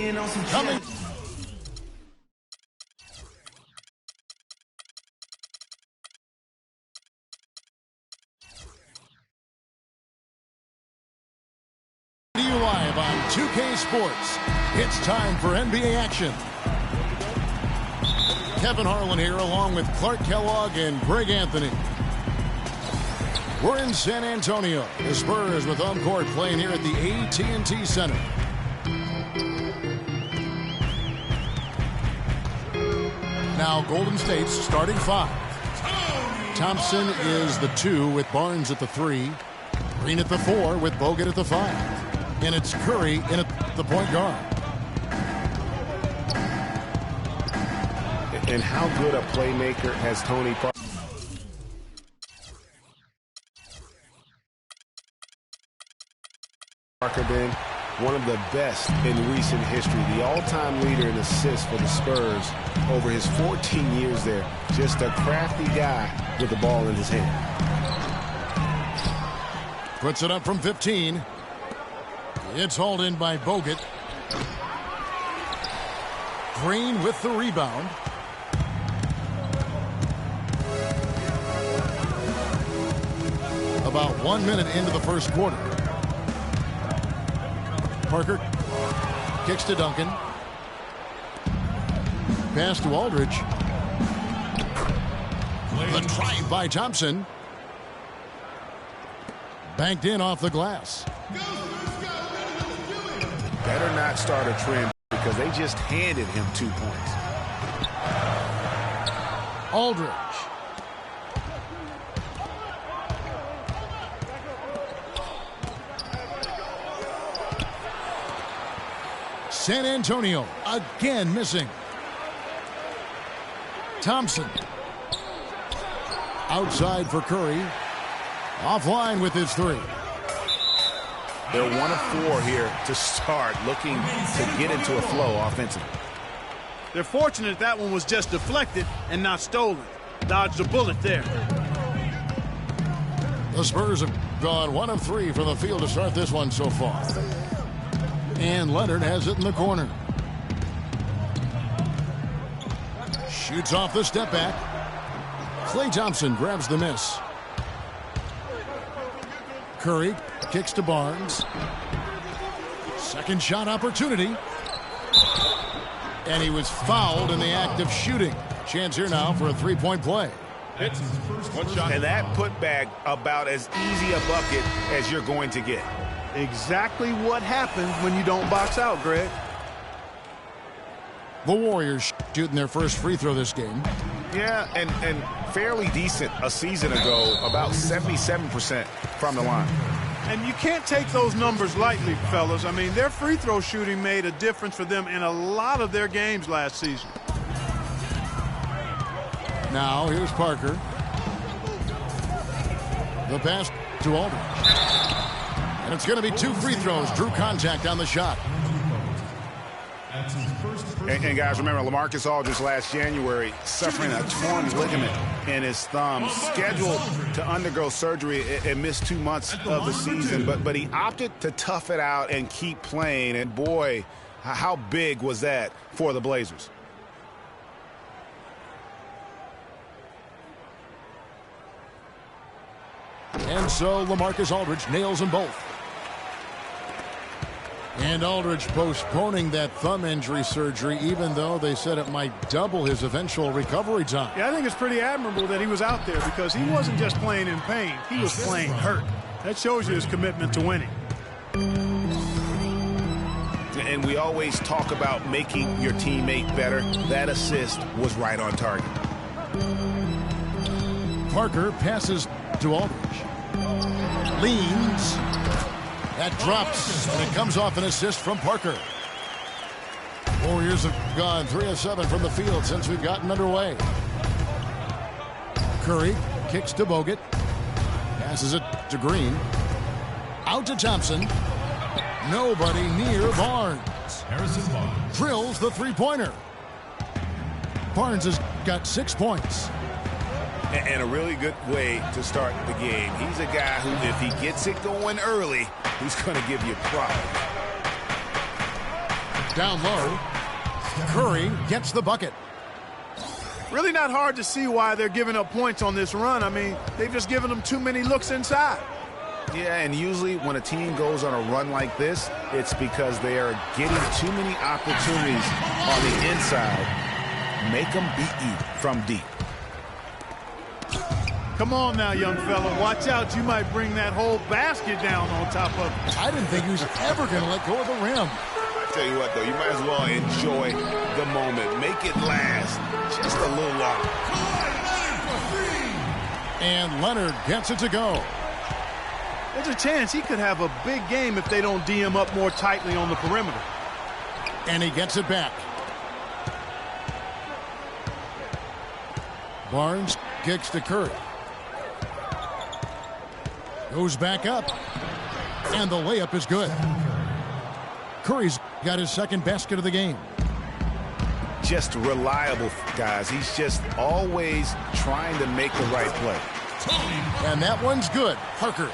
Coming. Live on 2K Sports. It's time for NBA action. Kevin Harlan here along with Clark Kellogg and Greg Anthony. We're in San Antonio. The Spurs with home court playing here at the AT&T Center. Now Golden State's starting five. Thompson is the 2 with Barnes at the 3. Green at the 4 with Bogut at the 5. And it's Curry in at the point guard. And how good a playmaker has Tony Parker been? One of the best in recent history. The all-time leader in assists for the Spurs over his 14 years there. Just a crafty guy with the ball in his hand. Puts it up from 15. It's hauled in by Bogut. Green with the rebound. About 1 minute into the first quarter. Parker kicks to Duncan. Pass to Aldridge. The drive by Thompson. Banked in off the glass. Better not start a trend because they just handed him 2 points. Aldridge. San Antonio again missing. Thompson. Outside for Curry. Offline with his 3. They're 1 of 4 here to start, looking to get into a flow offensively. They're fortunate that one was just deflected and not stolen. Dodged a bullet there. The Spurs have gone 1 of 3 from the field to start this one so far. And Leonard has it in the corner. Shoots off the step back. Klay Thompson grabs the miss. Curry kicks to Barnes. Second shot opportunity. And he was fouled in the act of shooting. Chance here now for a 3-point play. And that putback about as easy a bucket as you're going to get. Exactly what happens when you don't box out, Greg. The Warriors shooting their first free throw this game. Yeah, and fairly decent a season ago, about 77% from the line. And you can't take those numbers lightly, fellas. I mean, their free throw shooting made a difference for them in a lot of their games last season. Now here's Parker. The pass to Aldridge. And it's going to be 2 free throws. Drew contact on the shot. And guys, remember, LaMarcus Aldridge last January suffering a torn ligament in his thumb, scheduled to undergo surgery and miss 2 months of the season. But he opted to tough it out and keep playing. And boy, how big was that for the Blazers? And so LaMarcus Aldridge nails them both. And Aldridge postponing that thumb injury surgery, even though they said it might double his eventual recovery time. Yeah, I think it's pretty admirable that he was out there because he wasn't just playing in pain. He was playing hurt. That shows you his commitment to winning. And we always talk about making your teammate better. That assist was right on target. Parker passes to Aldridge. Leans. That drops, and it comes off an assist from Parker. Warriors have gone 3 of 7 from the field since we've gotten underway. Curry kicks to Bogut. Passes it to Green. Out to Thompson. Nobody near Barnes. Harrison Barnes drills the three-pointer. Barnes has got 6 points. And a really good way to start the game. He's a guy who, if he gets it going early, he's going to give you a problem. Down low. Curry gets the bucket. Really not hard to see why they're giving up points on this run. I mean, they've just given them too many looks inside. Yeah, and usually when a team goes on a run like this, it's because they are getting too many opportunities on the inside. Make them beat you from deep. Come on now, young fella. Watch out. You might bring that whole basket down on top of it. I didn't think he was ever going to let go of the rim. I tell you what, though, you might as well enjoy the moment. Make it last just a little longer. And Leonard gets it to go. There's a chance he could have a big game if they don't D him up more tightly on the perimeter. And he gets it back. Barnes kicks to Curry. Goes back up. And the layup is good. Curry's got his second basket of the game. Just reliable, guys. He's just always trying to make the right play. And that one's good. Parker.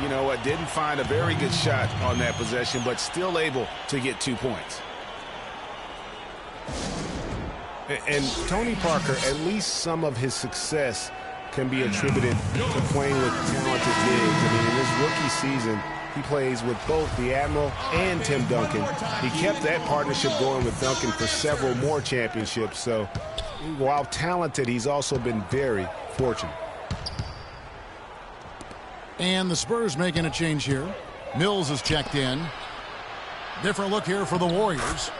You know what? Didn't find a very good shot on that possession, but still able to get 2 points. And Tony Parker, at least some of his success can be attributed to playing with talented bigs. I mean, in his rookie season, he plays with both the Admiral and Tim Duncan. He kept that partnership going with Duncan for several more championships. So while talented, he's also been very fortunate. And the Spurs making a change here. Mills is checked in. Different look here for the Warriors.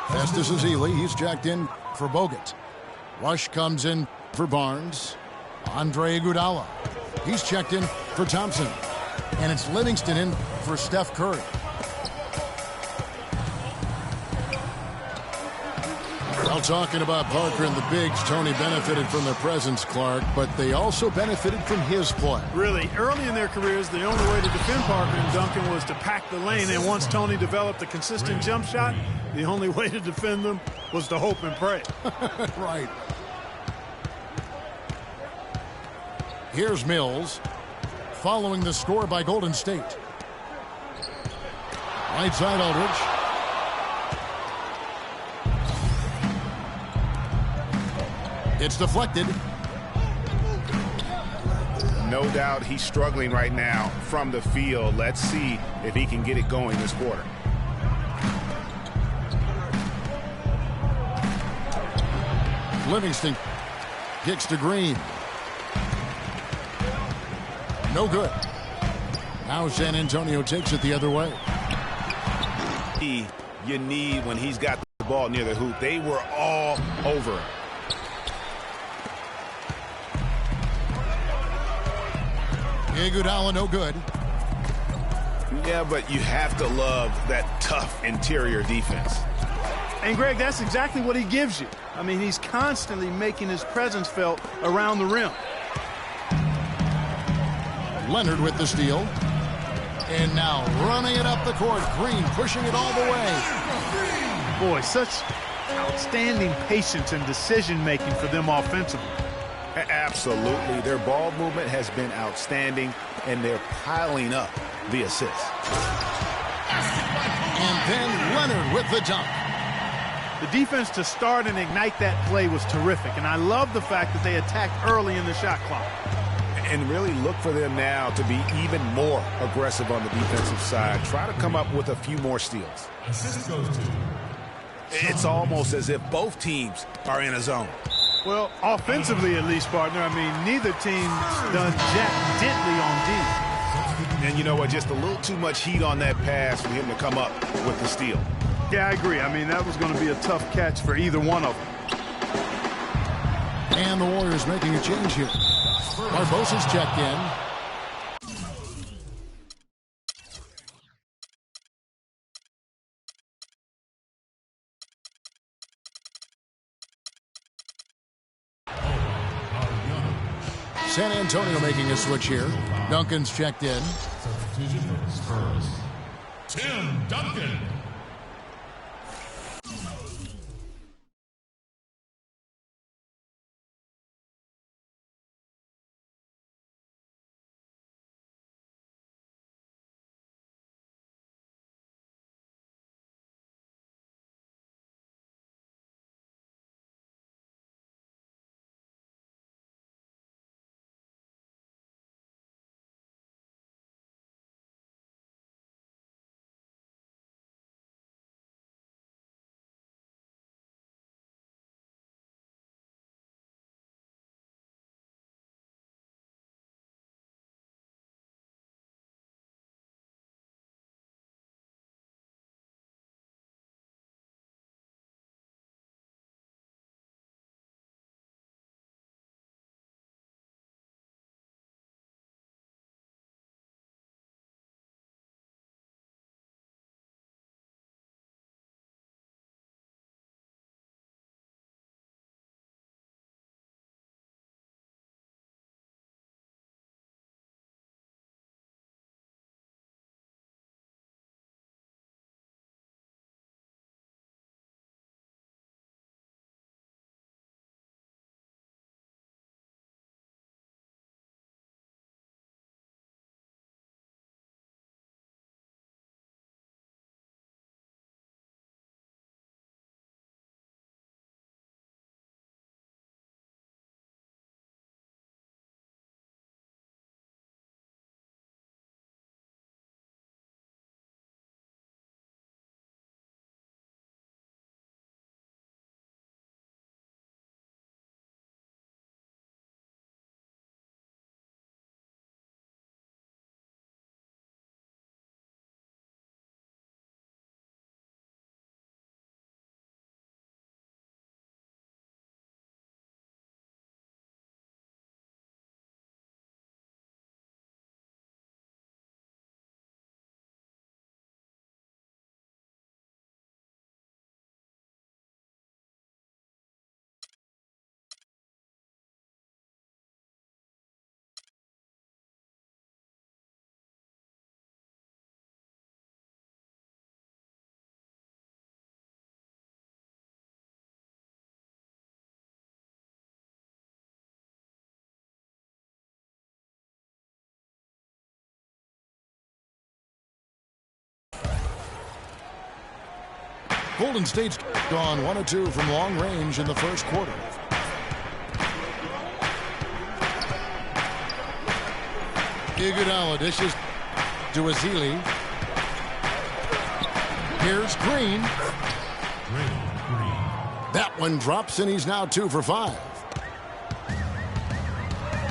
Festus Ezeli, he's checked in for Bogut. Rush comes in for Barnes. Andre Iguodala, he's checked in for Thompson. And it's Livingston in for Steph Curry. While talking about Parker and the bigs, Tony benefited from their presence, Clark, but they also benefited from his play. Really, early in their careers, the only way to defend Parker and Duncan was to pack the lane. And once Tony developed a consistent jump shot, the only way to defend them was to hope and pray. Right. Here's Mills, following the score by Golden State. Right side Aldridge. It's deflected. No doubt he's struggling right now from the field. Let's see if he can get it going this quarter. Livingston kicks to Green. No good. Now San Antonio takes it the other way. You need when he's got the ball near the hoop. They were all over him. Iguodala, no good. Yeah, but you have to love that tough interior defense. And, Greg, that's exactly what he gives you. I mean, he's constantly making his presence felt around the rim. Leonard with the steal. And now running it up the court. Green pushing it all the way. Boy, such outstanding patience and decision-making for them offensively. Absolutely. Their ball movement has been outstanding, and they're piling up the assists. And then Leonard with the dunk. The defense to start and ignite that play was terrific, and I love the fact that they attacked early in the shot clock. And really look for them now to be even more aggressive on the defensive side. Try to come up with a few more steals. Assist goes to. It's almost as if both teams are in a zone. Well, offensively at least, partner. I mean, neither team's done jack diddly on D. And you know what? Just a little too much heat on that pass for him to come up with the steal. Yeah, I agree. I mean, that was going to be a tough catch for either one of them. And the Warriors making a change here. Barbosa's checked in. San Antonio making a switch here. Duncan's checked in. Substitution for the Spurs. Tim Duncan. Golden State's gone 1 of 2 from long range in the first quarter. Iguodala dishes to Ezeli. Here's Green. That one drops, and he's now 2 for 5.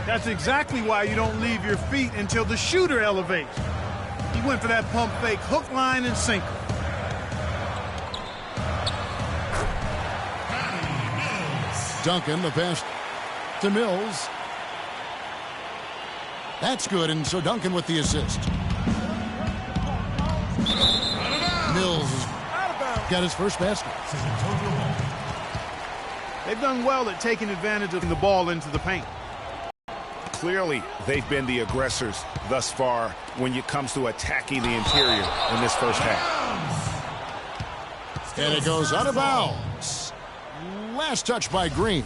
That's exactly why you don't leave your feet until the shooter elevates. He went for that pump fake, hook, line, and sinker. Duncan, the pass to Mills. That's good, and so Duncan with the assist. Mills got his first basket. They've done well at taking advantage of the ball into the paint. Clearly, they've been the aggressors thus far when it comes to attacking the interior in this first half. And it goes out of bounds. Last touch by Green.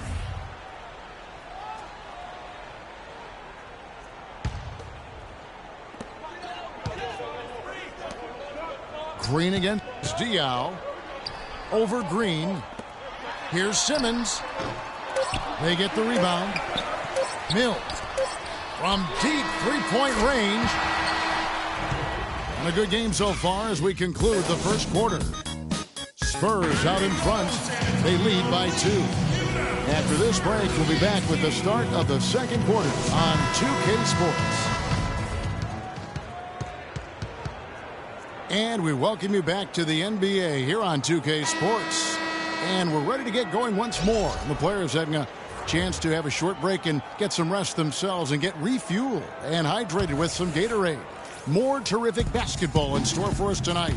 Green against Diaw. Over Green. Here's Simmons. They get the rebound. Mills from deep three-point range. And a good game so far as we conclude the first quarter. Spurs out in front. They lead by 2. After this break, we'll be back with the start of the second quarter on 2K Sports. And we welcome you back to the NBA here on 2K Sports. And we're ready to get going once more. The players having a chance to have a short break and get some rest themselves and get refueled and hydrated with some Gatorade. More terrific basketball in store for us tonight.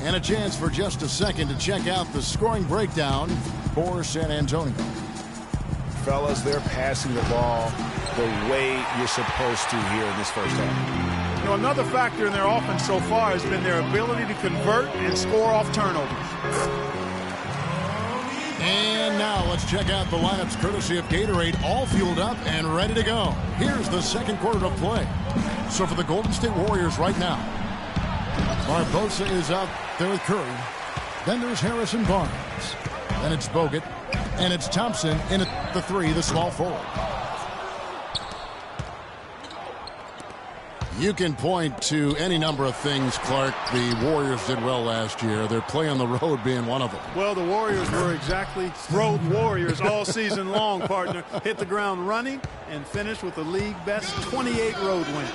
And a chance for just a second to check out the scoring breakdown for San Antonio. Fellas, they're passing the ball the way you're supposed to here in this first half. You know, another factor in their offense so far has been their ability to convert and score off turnovers. And now let's check out the lineups courtesy of Gatorade, all fueled up and ready to go. Here's the second quarter of play. So for the Golden State Warriors right now, Barbosa is out there with Curry. Then there's Harrison Barnes. Then it's Bogut. And it's Thompson in at the 3, the small forward. You can point to any number of things, Clark, the Warriors did well last year. Their play on the road being one of them. Well, the Warriors were exactly road warriors all season long, partner. Hit the ground running and finished with the league-best 28 road wins.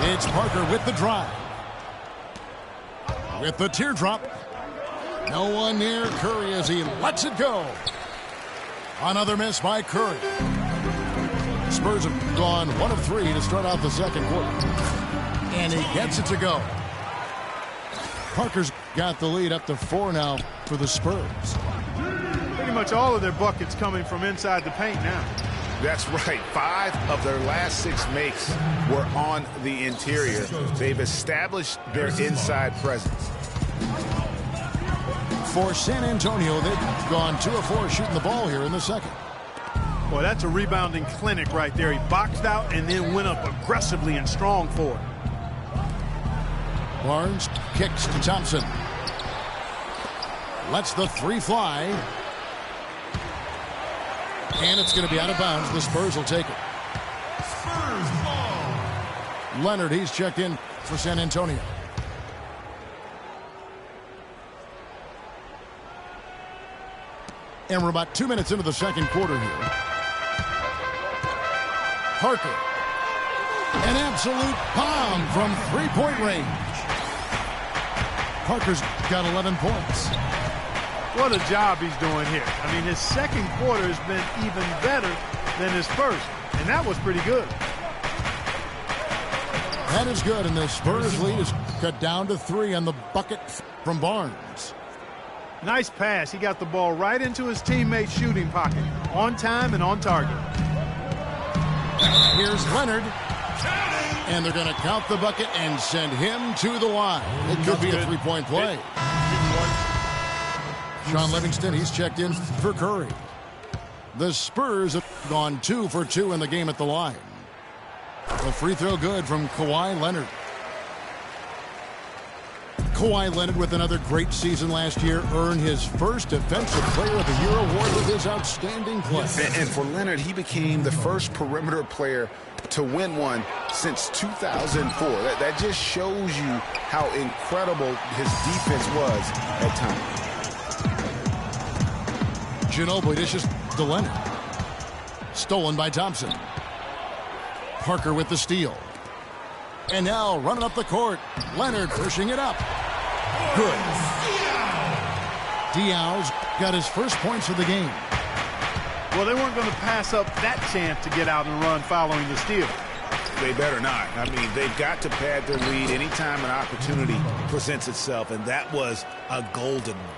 It's Parker with the drive. With the teardrop. No one near Curry as he lets it go. Another miss by Curry. Spurs have gone 1 of 3 to start out the second quarter. And he gets it to go. Parker's got the lead up to 4 now for the Spurs. Pretty much all of their buckets coming from inside the paint now. That's right. 5 of their last 6 makes were on the interior. They've established their inside presence. For San Antonio, they've gone 2 of 4 shooting the ball here in the second. Boy, that's a rebounding clinic right there. He boxed out and then went up aggressively and strong for it. Barnes kicks to Thompson. Lets the 3 fly. And it's going to be out of bounds. The Spurs will take it. Spurs ball. Leonard, he's checked in for San Antonio. And we're about 2 minutes into the second quarter here. Parker. An absolute bomb from 3-point range. Parker's got 11 points. What a job he's doing here. I mean, his second quarter has been even better than his first, and that was pretty good. That is good, and the Spurs lead is cut down to 3 on the bucket from Barnes. Nice pass. He got the ball right into his teammate's shooting pocket, on time and on target. Here's Leonard, and they're going to count the bucket and send him to the line. It could be a 3-point play. Sean Livingston, he's checked in for Curry. The Spurs have gone 2 for 2 in the game at the line. A free throw good from Kawhi Leonard. Kawhi Leonard, with another great season last year, earned his first Defensive Player of the Year award with his outstanding play. And for Leonard, he became the first perimeter player to win one since 2004. That just shows you how incredible his defense was at times. Ginobili dishes to Leonard. Stolen by Thompson. Parker with the steal. And now running up the court. Leonard pushing it up. Good. Diaw's got his first points of the game. Well, they weren't going to pass up that chance to get out and run following the steal. They better not. I mean, they've got to pad their lead anytime an opportunity presents itself, and that was a golden one.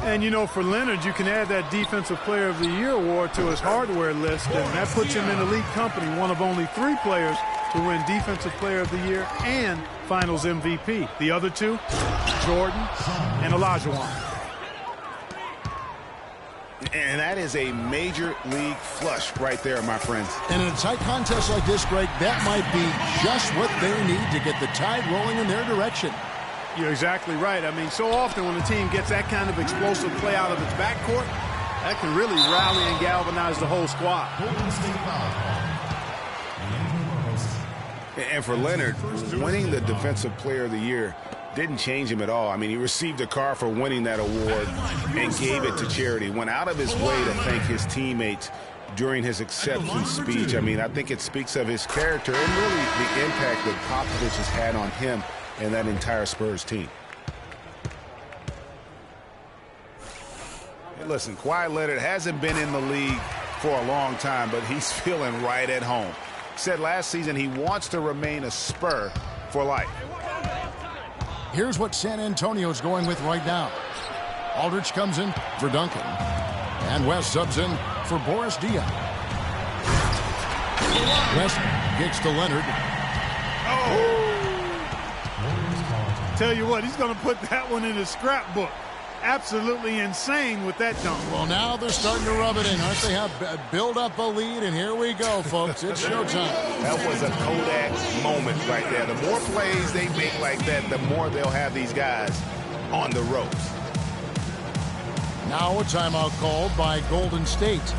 And, you know, for Leonard, you can add that Defensive Player of the Year award to his hardware list, and that puts him in elite company, one of only 3 players to win Defensive Player of the Year and Finals MVP. The other 2, Jordan and Olajuwon. And that is a major league flush right there, my friends. And in a tight contest like this, Greg, that might be just what they need to get the tide rolling in their direction. You're exactly right. I mean, so often when a team gets that kind of explosive play out of its backcourt, that can really rally and galvanize the whole squad. And for Leonard, winning the Defensive Player of the Year didn't change him at all. I mean, he received a car for winning that award and gave it to charity. Went out of his way to thank his teammates during his acceptance speech. I mean, I think it speaks of his character and really the impact that Popovich has had on him and that entire Spurs team. Hey, listen, Kawhi Leonard hasn't been in the league for a long time, but he's feeling right at home. Said last season he wants to remain a Spur for life. Here's what San Antonio's going with right now. Aldridge comes in for Duncan. And West subs in for Boris Diaw. West kicks to Leonard. Tell you what, he's going to put that one in his scrapbook. Absolutely insane with that dunk. Well, now they're starting to rub it in, aren't they? Have build up a lead, and here we go, folks. It's showtime. That was a Kodak moment right there. The more plays they make like that, the more they'll have these guys on the ropes. Now a timeout called by Golden State.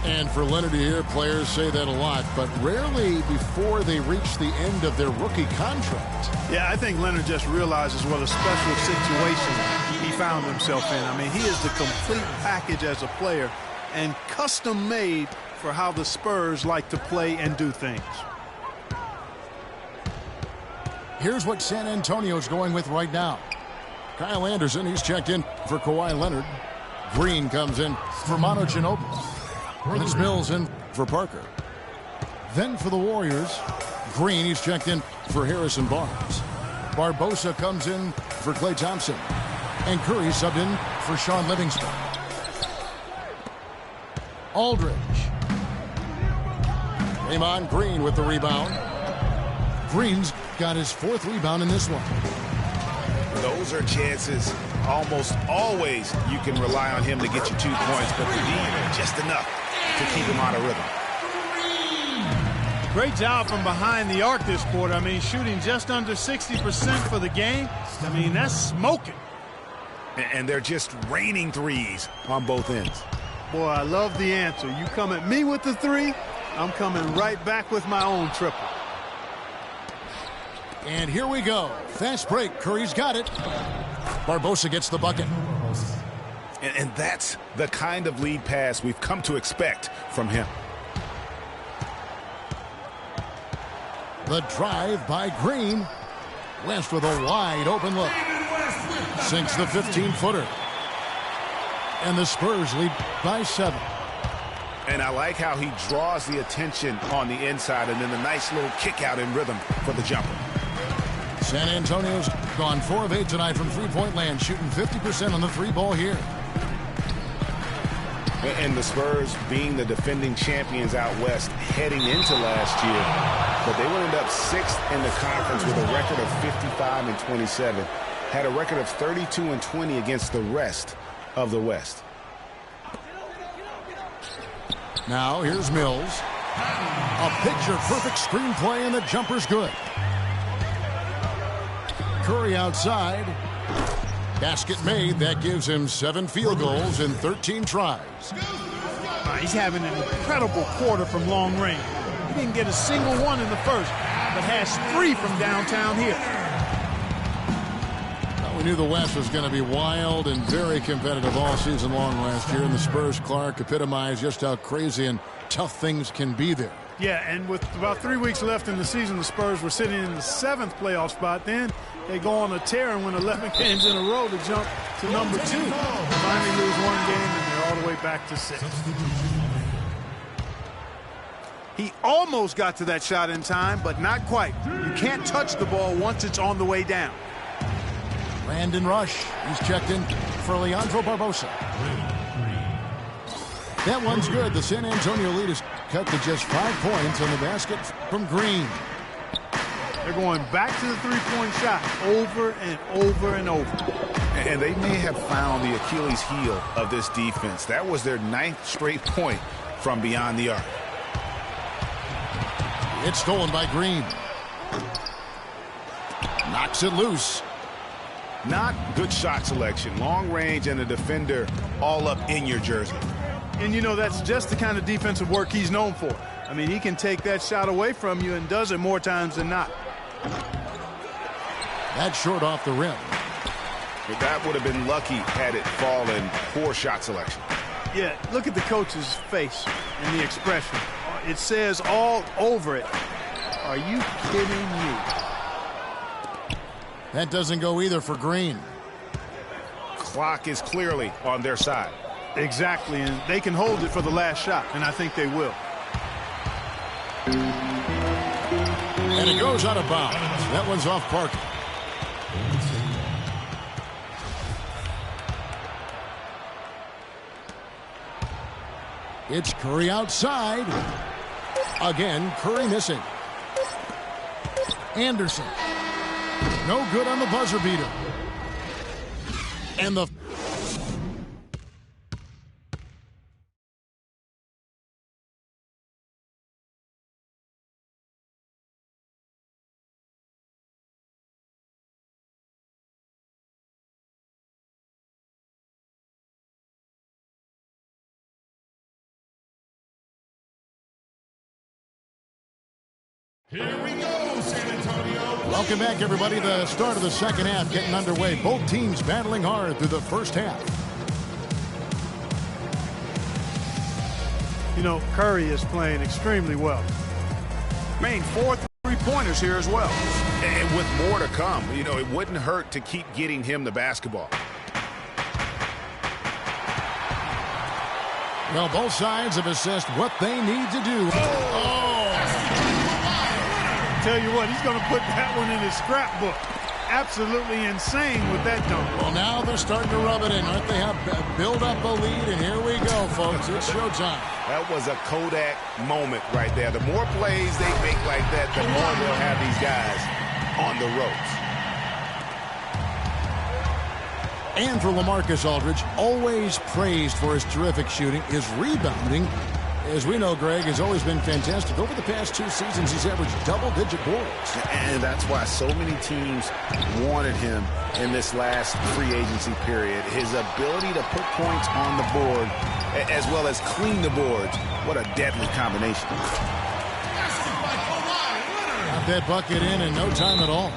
And for Leonard to hear players say that a lot, but rarely before they reach the end of their rookie contract. Yeah, I think Leonard just realizes what a special situation he found himself in. I mean, he is the complete package as a player and custom made for how the Spurs like to play and do things. Here's what San Antonio's going with right now. Kyle Anderson, he's checked in for Kawhi Leonard. Green comes in for Manu Ginobili. And it's Mills in for Parker. Then for the Warriors, Green, he's checked in for Harrison Barnes. Barbosa comes in for Klay Thompson. And Curry subbed in for Sean Livingston. Aldridge. Draymond Green with the rebound. Green's got his 4th rebound in this one. Those are chances almost always you can rely on him to get you 2 points, but the D, just enough to keep him out of rhythm. Great job from behind the arc this quarter. I mean, shooting just under 60% for the game. I mean, that's smoking. And they're just raining threes on both ends. Boy, I love the answer. You come at me with the 3, I'm coming right back with my own triple. And here we go. Fast break. Curry's got it. Barbosa gets the bucket. And that's the kind of lead pass we've come to expect from him. The drive by Green. West with a wide open look. Sinks the 15-footer. And the Spurs lead by 7. And I like how he draws the attention on the inside and then the nice little kick out in rhythm for the jumper. San Antonio's gone 4 of 8 tonight from three-point land, shooting 50% on the 3-ball here. And the Spurs being the defending champions out west heading into last year. But they would end up 6th in the conference with a record of 55-27. Had a record of 32-20 against the rest of the West. Now here's Mills. A picture-perfect screenplay, and the jumper's good. Curry outside. Basket made. That gives him 7 field goals in 13 tries. He's having an incredible quarter from long range. He didn't get a single one in the first, but has 3 from downtown here. We knew the West was going to be wild and very competitive all season long last year, and the Spurs, Clark, epitomized just how crazy and tough things can be there. Yeah, and with about 3 weeks left in the season, the Spurs were sitting in the 7th playoff spot. Then they go on a tear and win 11 games in a row to jump to number 2. Finally lose 1 game, and they're all the way back to 6. He almost got to that shot in time, but not quite. You can't touch the ball once it's on the way down. Brandon Rush, he's checked in for Leandro Barbosa. That one's good. The San Antonio lead is cut to just 5 points on the basket from Green. They're going back to the three-point shot over and over and over. And they may have found the Achilles heel of this defense. That was their 9th straight point from beyond the arc. It's stolen by Green. Knocks it loose. Not good shot selection. Long range and a defender all up in your jersey. And, you know, that's just the kind of defensive work he's known for. I mean, he can take that shot away from you and does it more times than not. That's short off the rim. But that would have been lucky had it fallen. Poor shot selection. Yeah, look at the coach's face and the expression. It says all over it. Are you kidding me? That doesn't go either for Green. Clock is clearly on their side. Exactly, and they can hold it for the last shot, and I think they will. And it goes out of bounds. That one's off Parker. It's Curry outside. Again, Curry missing. Anderson. No good on the buzzer beater. And the... Here we go, San Antonio. Welcome back, everybody. The start of the second half getting underway. Both teams battling hard through the first half. You know, Curry is playing extremely well. Made 4 3-pointers here as well. And with more to come, you know, it wouldn't hurt to keep getting him the basketball. Well, both sides have assessed what they need to do. Tell you what, he's going to put that one in his scrapbook. Absolutely insane with that dunk. Well, now they're starting to rub it in, aren't they? Have build up a lead, and here we go, folks. It's showtime. That was a Kodak moment right there. The more plays they make like that, the more they'll have these guys on the ropes. And for LaMarcus Aldridge, always praised for his terrific shooting, his rebounding, as we know, Greg, has always been fantastic. Over the past 2 seasons, he's averaged double-digit boards. And that's why so many teams wanted him in this last free agency period. His ability to put points on the board as well as clean the boards. What a deadly combination. Got that bucket in no time at all.